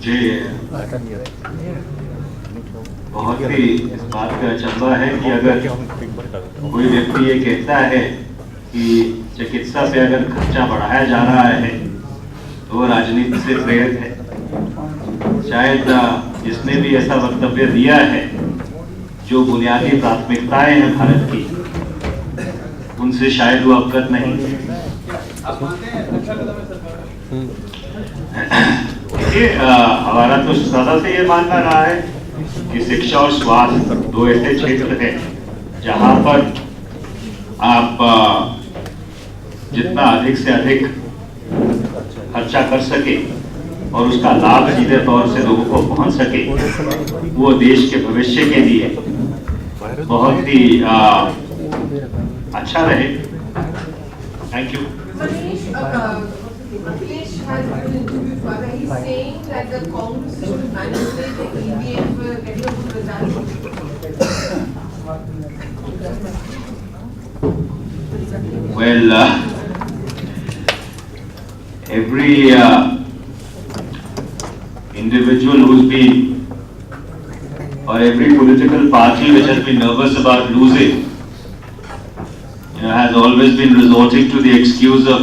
मुझे बहुत ही इस बात का अचंभा है कि अगर कोई व्यक्ति ये कहता है कि चिकित्सा पे अगर खर्चा बढ़ाया जा रहा है तो वो राजनीति से प्रेरित है। शायद जिसने भी ऐसा वक्तव्य दिया है, जो बुनियादी प्राथमिकताएं हैं भारत की, उनसे शायद वो अवगत नहीं। हमारा तो सदा से ये मानना रहा है कि शिक्षा और स्वास्थ्य दो ऐसे क्षेत्र हैं जहां पर आप जितना अधिक से अधिक खर्चा कर सके और उसका लाभ सीधे तौर से लोगों को पहुंच सके, वो देश के भविष्य के लिए बहुत ही अच्छा रहे। Thank you. Akhilesh has been interviewed for that. He's saying that the Congress should manipulate the EVM for getting a good result. Well, every individual who's been, or every political party which has been nervous about losing, has always been resorting to the excuse of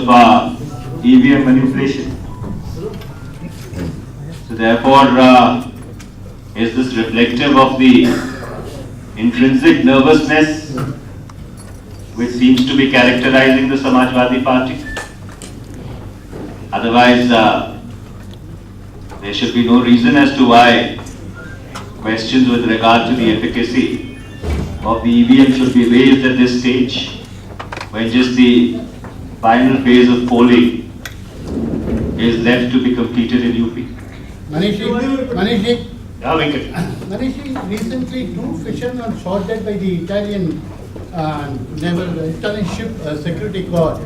EVM manipulation. So therefore, is this reflective of the intrinsic nervousness which seems to be characterizing the Samajwadi Party? Otherwise, there should be no reason as to why questions with regard to the efficacy of the EVM should be raised at this stage, when just the final phase of polling is left to be completed in UP. Manishi, Yeah, Venkat. Manishi, recently two fishermen shot dead by the Italian Italian ship security guard.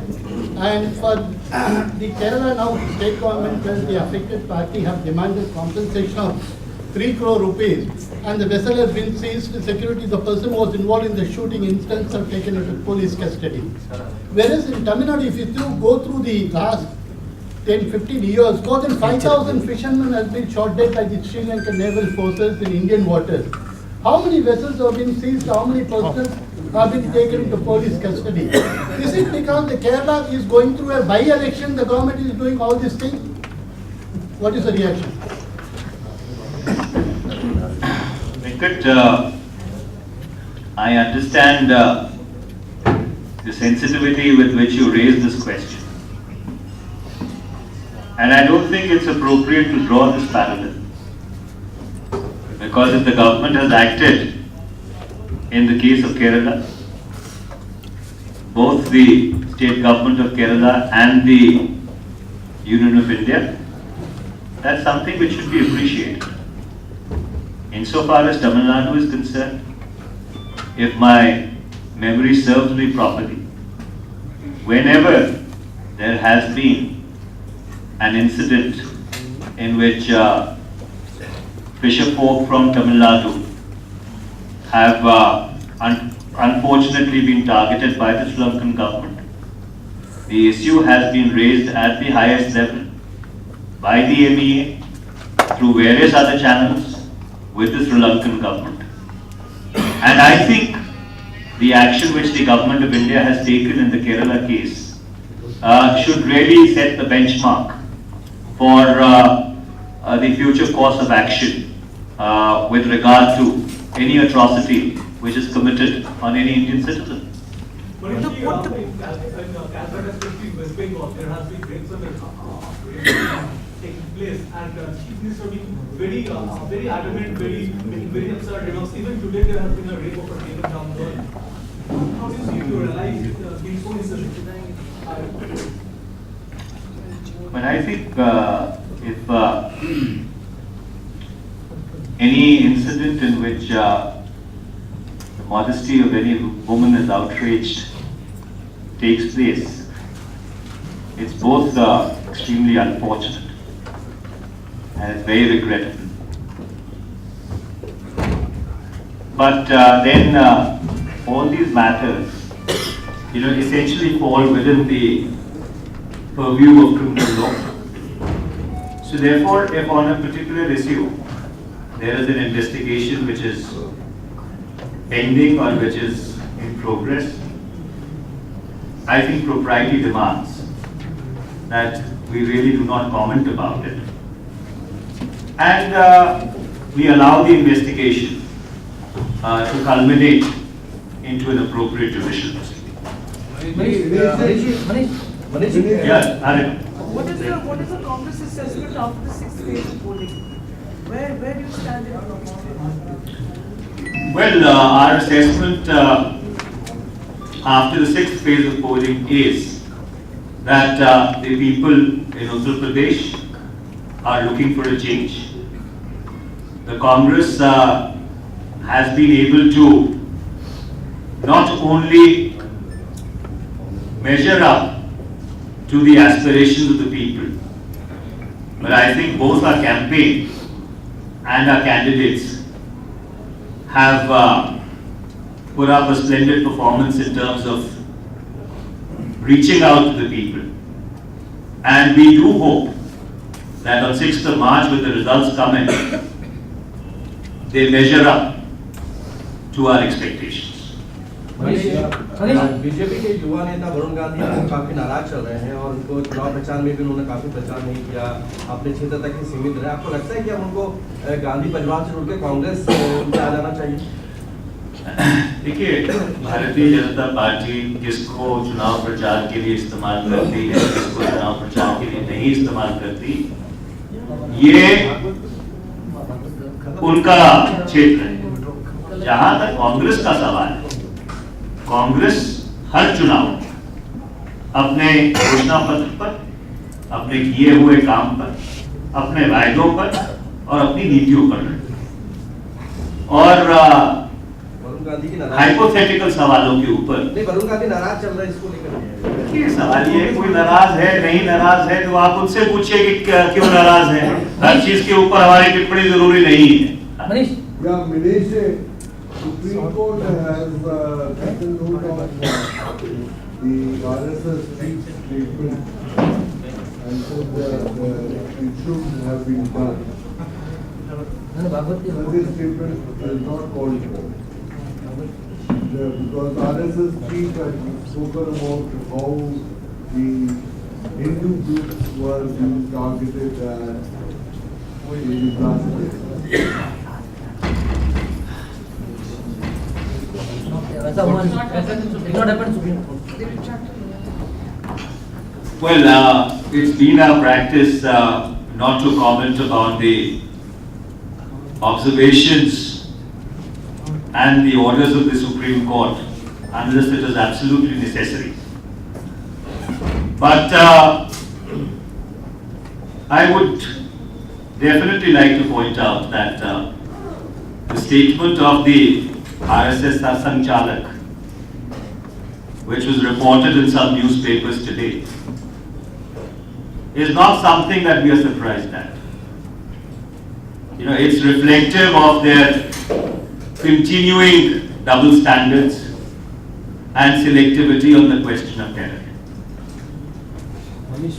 And for the Kerala now, state government and the affected party have demanded compensation of 3 crore rupees, and the vessel has been seized. The security, the person who was involved in the shooting incidents are taken into police custody. Whereas in Tamil Nadu, if you go through the last 10-15 years, more than 5,000 fishermen have been shot dead by the Sri Lankan naval forces in Indian waters. How many vessels have been seized? How many persons have been taken into police custody? Is it because the Kerala is going through a by-election, the government is doing all these things? What is the reaction? Venkat, I understand the sensitivity with which you raised this question. And I don't think it's appropriate to draw this parallel. Because if the government has acted in the case of Kerala, both the state government of Kerala and the Union of India, that's something which should be appreciated. Insofar as Tamil Nadu is concerned, if my memory serves me properly, whenever there has been an incident in which fisher folk from Tamil Nadu have unfortunately been targeted by the Sri Lankan government, the issue has been raised at the highest level by the MEA through various other channels with the Sri Lankan government. And I think the action which the government of India has taken in the Kerala case should really set the benchmark for the future course of action with regard to any atrocity which is committed on any Indian citizen. But in Calcutta, especially West Bengal, there has been great taking place, and Chief Minister being very adamant, very absurd remarks. Even today, there has been a rape of a table down there. How do you see to realize it being so insensitive? But I think if any incident in which the modesty of any woman is outraged takes place, it's both extremely unfortunate and it's very regrettable. But then all these matters, essentially fall within the purview of criminal law. So therefore, if on a particular issue, there is an investigation which is pending or which is in progress, I think propriety demands that we really do not comment about it. And we allow the investigation to culminate into an appropriate judicial proceeding. Yeah, Arif. What is the Congress assessment after the sixth phase of polling? Where do you stand in the Well, our assessment after the sixth phase of polling is that the people in Uttar Pradesh are looking for a change. The Congress has been able to not only measure up to the aspirations of the people, but I think both our campaign and our candidates have put up a splendid performance in terms of reaching out to the people. And we do hope that on 6th of March, when the results come in, they measure up to our expectations. BJP के युवा नेता वरुण गांधी काफी नाराज चल रहे हैं और उनको चुनाव प्रचार में भी उन्होंने काफी प्रचार नहीं किया, अपने क्षेत्र तक ही सीमित रहे। आपको लगता है कि अब उनको गांधी परिवार से जुड़कर कांग्रेस में आ जाना चाहिए? देखिए, भारतीय जनता पार्टी किसको चुनाव प्रचार के लिए इस्तेमाल करती है, किसको चुनाव प्रचार के लिए नहीं इस्तेमाल करती, ये उनका क्षेत्र है। जहां तक कांग्रेस का सवाल है, कांग्रेस हर चुनाव अपने घोषणा पत्र पर, अपने किए हुए काम पर, अपने वायदों पर और अपनी नीतियों पर और वरुण गांधी की हाइपोथेटिकल सवालों के ऊपर नहीं, वरुण गांधी नाराज चल रहा है, इसको लेकर ये सवाल ये है, कोई नाराज है नहीं नाराज है तो आप उनसे पूछिए कि क्यों नाराज है। हर चीज के ऊपर हमारी टिप्पणी जरूरी नहीं है। Yeah, Manish, Supreme Court has taken note of the RSS chief statement and said that it should have been done. So this statement is not called for. Because RSS chief had spoken about how the Hindu groups were being targeted in last days. Well, it's been our practice not to comment upon the observations and the orders of the Supreme Court unless it is absolutely necessary. But I would definitely like to point out that the statement of the RSS Sanchalak, which was reported in some newspapers today, is not something that we are surprised at. You know, it's reflective of their continuing double standards and selectivity on the question of terror.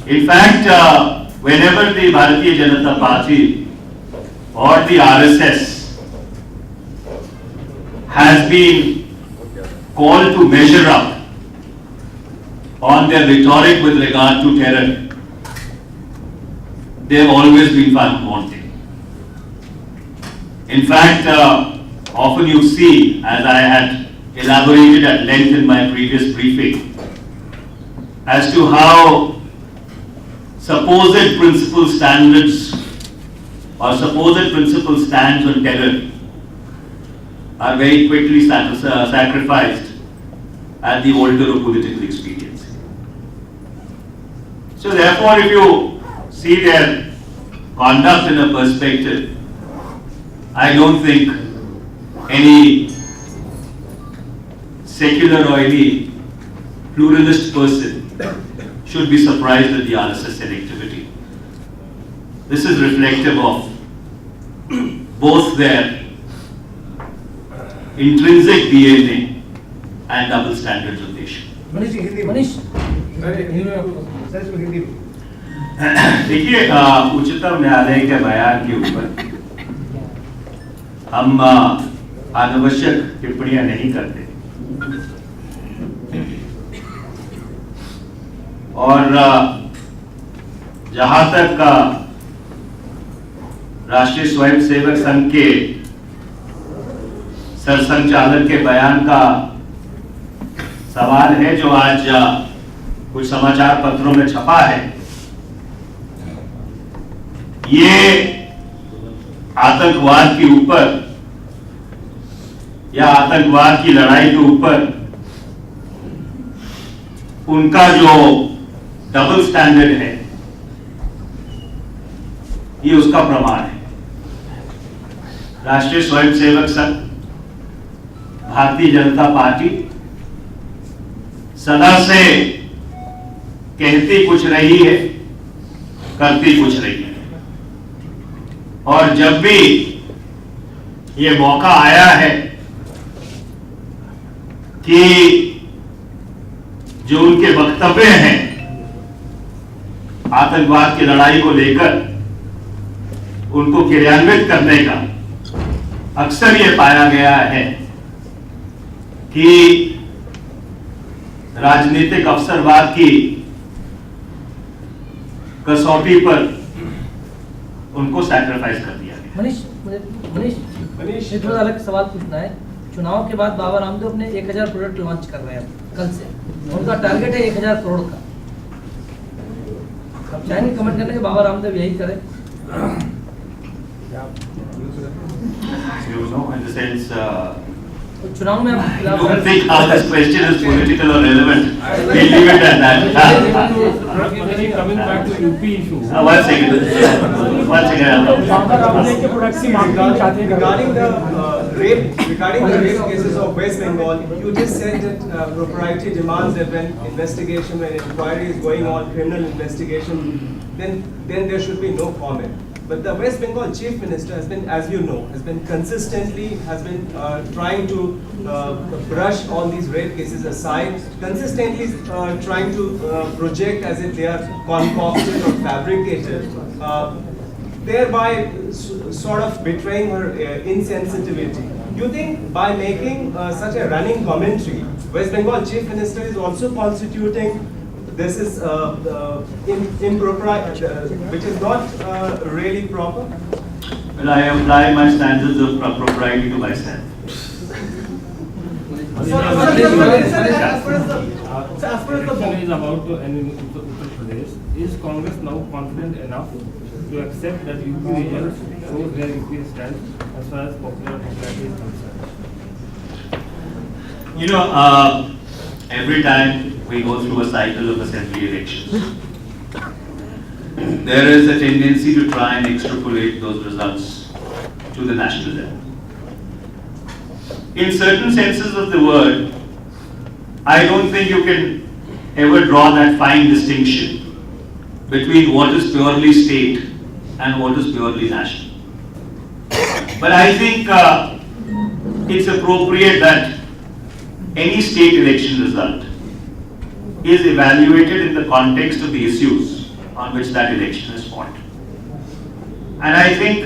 In fact, whenever the Bharatiya Janata Party or the RSS has been called to measure up on their rhetoric with regard to terror, they have always been found wanting. In fact, often you see, as I had elaborated at length in my previous briefing, as to how supposed principal standards or supposed principal stands on terror are very quickly sacrificed at the altar of political expediency. So therefore, if you see their conduct in a perspective, I don't think any secular or any pluralist person should be surprised at the RSS selectivity. This is reflective of both their intrinsic DNA and double standards of nation. देखिए, उच्चतम न्यायालय के बयान के ऊपर हम अनावश्यक टिप्पणियां नहीं करते और जहां तक राष्ट्रीय स्वयंसेवक संघ के सरसंघचालक के बयान का सवाल है जो आज कुछ समाचार पत्रों में छपा है, ये आतंकवाद के ऊपर या आतंकवाद की लड़ाई के ऊपर उनका जो डबल स्टैंडर्ड है, ये उसका प्रमाण है। राष्ट्रीय स्वयंसेवक संघ, भारतीय जनता पार्टी सदा से कहती कुछ रही है, करती कुछ रही है, और जब भी ये मौका आया है कि जो उनके वक्तव्य हैं आतंकवाद की लड़ाई को लेकर, उनको क्रियान्वित करने का, अक्सर ये पाया गया है कि राजनीतिक अवसरवाद की कसौटी पर उनको सैक्रिफाइस कर दिया गया। मनीष ये थोड़ा अलग सवाल पूछना है। चुनाव के बाद बाबा रामदेव अपने 1000 प्रोडक्ट लॉन्च कर रहे हैं कल से, उनका टारगेट है 1000 करोड़ का। आप चाहेंगे कमेंट करने के बाबा रामदेव यही करें? You know, in the sense, चुनाव में I don't think how this question is political or relevant. We'll leave it at that. Coming back to UP issue. One second. One second. Regarding the rape cases of West Bengal, you just said that propriety demands that when investigation, when inquiry is going on, criminal investigation, then there should be no comment. But the West Bengal Chief Minister has been, as you know, consistently trying to brush all these rape cases aside, consistently trying to project as if they are concocted or fabricated, thereby sort of betraying her insensitivity. You think by making such a running commentary, West Bengal Chief Minister is also constituting this is impropriety, which is not really proper? Well, I apply my standards of propriety to myself. As far as the question is about Uttar Pradesh, is Congress now confident enough to accept that UP results shows where UP stands as far as popularity is concerned? You know, every time we go through a cycle of assembly elections, there is a tendency to try and extrapolate those results to the national level. In certain senses of the word, I don't think you can ever draw that fine distinction between what is purely state and what is purely national. But I think it's appropriate that any state election result is evaluated in the context of the issues on which that election is fought. And I think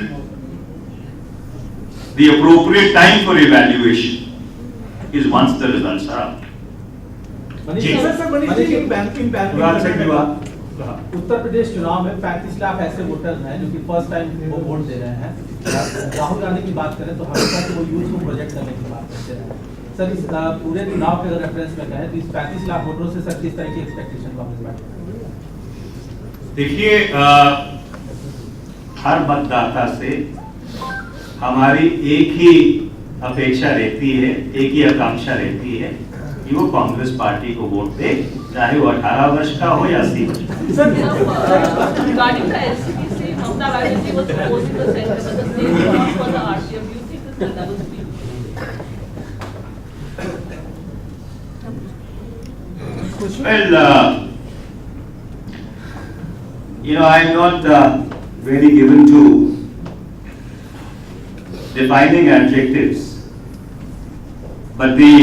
the appropriate time for evaluation is once the results are out. Uttar Pradesh चुनाव में 35 लाख ऐसे voters हैं जो कि first time वो vote दे रहे हैं। राहुल गांधी की बात करें तो हमेशा से वो यूथ को प्रोजेक्ट करने की बात करते हैं। सर इस पूरे चुनाव के रेफरेंस में कहें तो इस 35 लाख वोटरों से सर किस तरह की एक्सपेक्टेशन कांग्रेस बात? देखिए, हर मतदाता से हमारी एक ही अपेक्षा रहती है, एक ही आकांक्षा रहती है कि वो कांग्रेस पार्टी को वोट दे, चाहे वो 18 वर्ष का हो या 80 वर्ष का। Regarding the LCP, Mamata Banerjee was proposing the center, but the same was for the RCM. Do you think that that was being? Well, you know, I'm not very given to defining adjectives, but the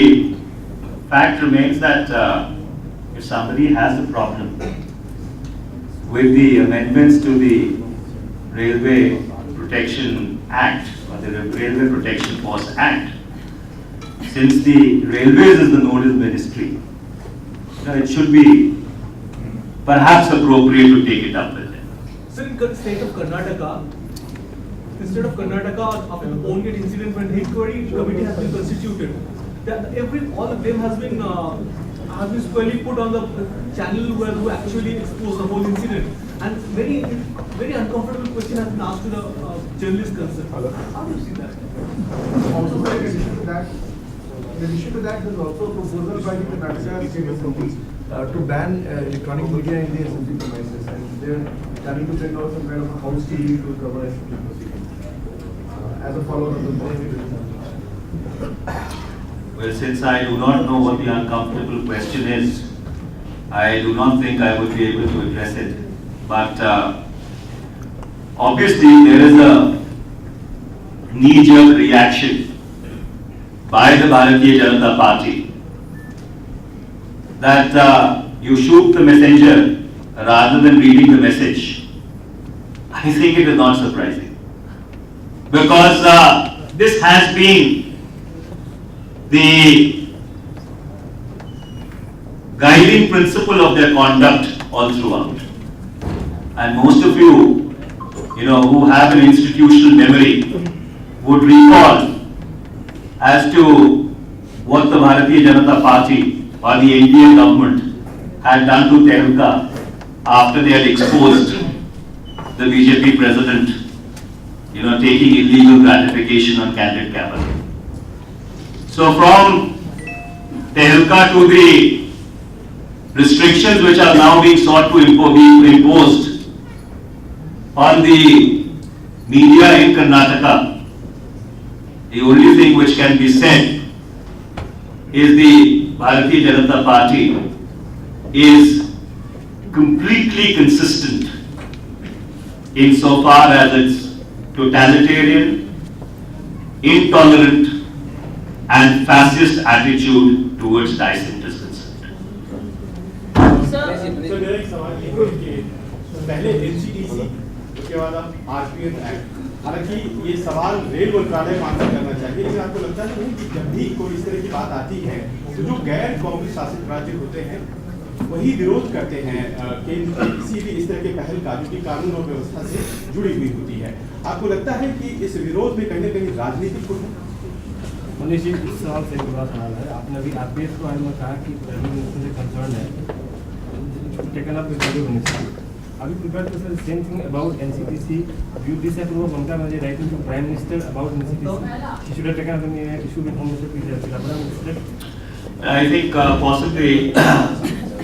fact remains that if somebody has a problem with the amendments to the Railway Protection Act or the Railway Protection Force Act, since the Railways is the nodal ministry, it should be perhaps appropriate to take it up with them. Sir, in the state of Karnataka, instead of Karnataka, after the Pongate incident, when inquiry committee has been constituted, all of them has been squarely put on the channel who actually exposed the whole incident. And very uncomfortable question has been asked to the journalist concerned. How do you see that? Also, in addition to that, there's also a proposal by the Karnataka State Assembly to ban electronic media in the assembly premises, and they're planning to bring out some kind of a house TV to cover assembly proceedings as a follow-up of the policy. Well, since I do not know what the uncomfortable question is, I do not think I would be able to address it. But obviously there is a knee-jerk reaction by the Bharatiya Janata Party that you shoot the messenger rather than reading the message. I think it is not surprising, because this has been the guiding principle of their conduct all throughout. And most of you, who have an institutional memory would recall as to what the Bharatiya Janata Party or the Indian government had done to Tehelka after they had exposed the BJP president, taking illegal gratification on candid capital. So from Tehelka to the restrictions which are now being sought to be imposed on the media in Karnataka, the only thing which can be said is the Bharatiya Janata Party is completely consistent insofar as its totalitarian, intolerant and fascist attitude towards dissent is concerned. Sir, मेरा एक सवाल ये है कि पहले NCTC, उसके बाद अब RPF एक्ट, हालांकि ये सवाल रेल मंत्रालय को आंसर करना चाहिए, लेकिन आपको लगता नहीं कि जब भी कोई इस तरह की बात आती है तो जो गैर कांग्रेस शासित राज्य होते हैं वही विरोध करते हैं केंद्र की किसी भी इस तरह के पहल का जो कि कानून और व्यवस्था से जुड़ी हुई होती है। आपको लगता है कि इस विरोध में कहीं न कहीं राजनीतिक गुण है? मनीष जी, इस सवाल से एक बड़ा सवाल है। आपने अभी आरपीएफ के बारे में कहा कि रेलवे से कंसर्न है, taken up with railway minister. अभी प्रिपेयर टू से same thing about NCTC, you disapprove of Mamata Banerjee writing to Prime Minister about NCTC. She should have taken up an issue with Home Minister. I think possibly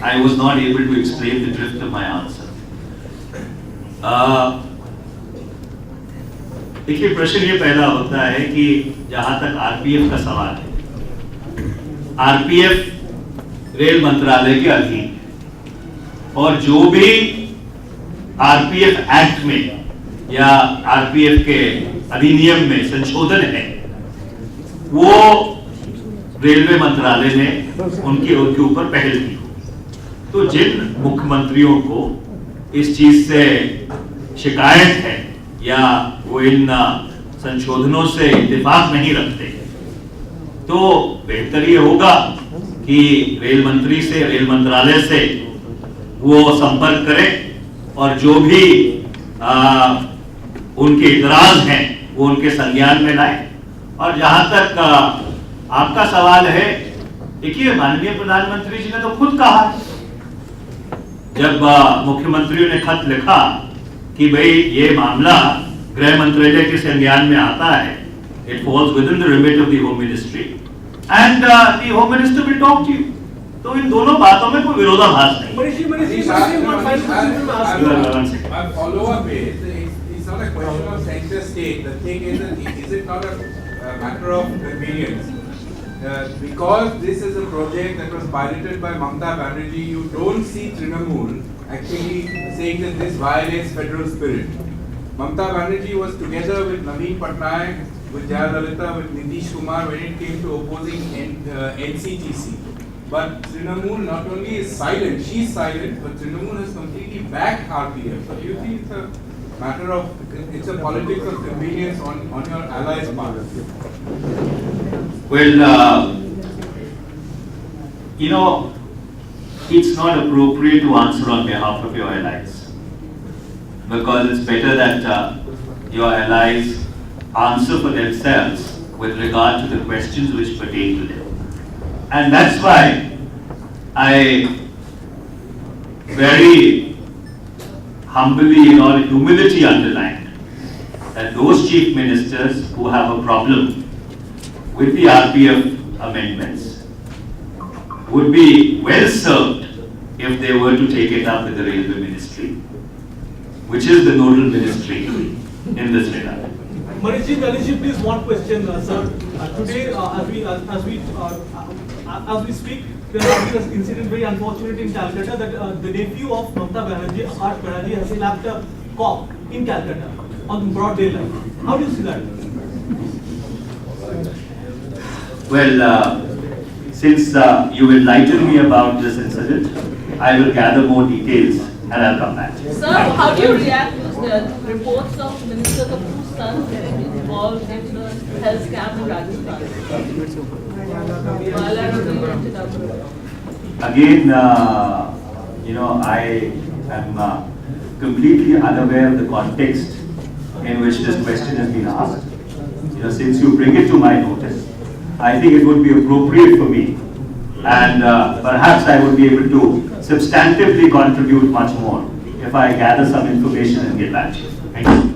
I was not able to explain the drift of my answer. देखिए, प्रश्न ये पैदा होता है कि जहां तक RPF का सवाल है, आरपीएफ रेल मंत्रालय के अधीन है और जो भी आरपीएफ एक्ट में या आरपीएफ के अधिनियम में संशोधन है वो रेलवे मंत्रालय ने उनके ऊपर पहल की। तो जिन मुख्यमंत्रियों को इस चीज से शिकायत है या वो इन संशोधनों से इत्तेफाक नहीं रखते, तो बेहतर ये होगा कि रेल मंत्री से, रेल मंत्रालय से वो संपर्क करें और जो भी उनके इतराज हैं वो उनके संज्ञान में लाएं। और जहां तक आपका सवाल है, देखिए, माननीय प्रधानमंत्री जी ने तो खुद कहा, जब मुख्यमंत्रियों ने खत लिखा कि भाई ये मामला गृह मंत्रालय के संज्ञान में आता है, it falls within the remit of the Home Ministry and the Home Minister will talk to you. तो इन दोनों बातों में कोई विरोधाभास नहीं। My follow-up is not a question of center state. The thing is it not a matter of convenience? Because this is a project that was piloted by Mamata Banerjee, you don't see Trinamool actually saying that this violates federal spirit. Mamata Banerjee was together with Naveen Patnaik, with Jayalalitha, with Nitish Kumar when it came to opposing NCTC. But Trinamool not only is silent, she's silent, but Trinamool has completely backed RPF. So do you think it's a matter of, it's a politics of convenience on your allies' part? Well, you know, it's not appropriate to answer on behalf of your allies, because it's better that your allies answer for themselves with regard to the questions which pertain to them. And that's why I very humbly, in all humility, underlined that those chief ministers who have a problem with the RPF amendments would be well served if they were to take it up with the Railway Ministry, which is the nodal ministry in this regard. Manishji, please one question, sir. Today, as we speak, there has been an incident very unfortunate in Calcutta that the nephew of Mamata Banerjee, Akash Banerjee, has slapped a cop in Calcutta on broad daylight. How do you see that? Well, since you enlightened me about this incident, I will gather more details and I'll come back. Sir, how do you react to the reports of ministers of whose sons getting involved in the health scam in Rajasthan? Again, you know, I am completely unaware of the context in which this question has been asked. You know, since you bring it to my notice, I think it would be appropriate for me, and perhaps I would be able to substantively contribute much more if I gather some information and get back to you. Thank you.